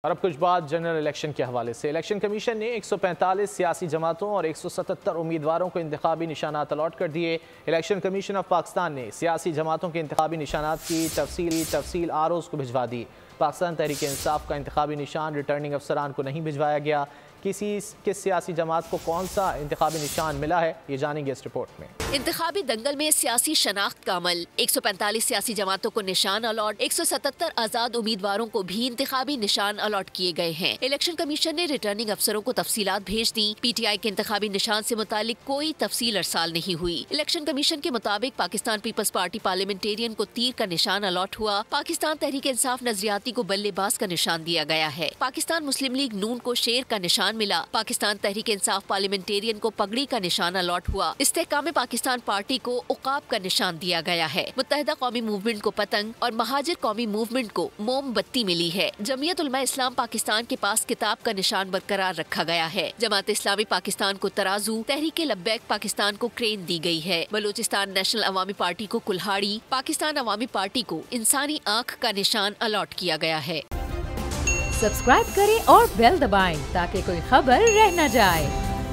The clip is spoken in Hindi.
और अब कुछ बात जनरल इलेक्शन के हवाले से। इलेक्शन कमीशन ने 145 सियासी जमातों और 177 उम्मीदवारों को इंतखाबी निशानात अलॉट कर दिए। इलेक्शन कमीशन ऑफ पाकिस्तान ने सियासी जमातों के इंतखाबी निशानात की तफसील आरओज़ को भिजवा दी। पाकिस्तान तहरीक इंसाफ का इंतखाबी निशान रिटर्निंग अफसरान को नहीं भिजवाया गया। किस सियासी जमात को कौन सा इंतखाबी निशान मिला है, ये जानेंगे इस रिपोर्ट में। इंतखाबी दंगल में सियासी शनाख्त का अमल, 145 सियासी जमातों को निशान अलॉट, 177 आजाद उम्मीदवारों को भी इंतखाबी निशान अलॉट किए गए हैं। इलेक्शन कमीशन ने रिटर्निंग अफसरों को तफसीलात भेज दी। PTI के इंतखाबी निशान से मुतालिक कोई तफसील अरसाल नहीं हुई। इलेक्शन कमीशन के मुताबिक पाकिस्तान पीपल्स पार्टी पार्लियामेंटेरियन को तीर का निशान अलॉट हुआ। पाकिस्तान तहरीक इंसाफ नजरियाती को बल्लेबाज का निशान दिया गया है। पाकिस्तान मुस्लिम लीग नून को शेर का निशान मिला। पाकिस्तान तहरीक इंसाफ पार्लियामेंटेरियन को पगड़ी का निशान अलॉट हुआ। इस्तेहकाम पाकिस्तान पार्टी को उकाब का निशान दिया गया है। मुत्तहिदा कौमी मूवमेंट को पतंग और महाजिर कौमी मूवमेंट को मोमबत्ती मिली है। जमीयत उलमा इस्लाम पाकिस्तान के पास किताब का निशान बरकरार रखा गया है। जमात इस्लामी पाकिस्तान को तराजू, तहरीक लब्बैक पाकिस्तान को क्रेन दी गई है। बलूचिस्तान नेशनल अवामी पार्टी को कुल्हाड़ी, पाकिस्तान अवामी पार्टी को इंसानी आँख का निशान अलॉट किया गया है। सब्सक्राइब करें और बेल दबाएं ताकि कोई खबर रह न जाए।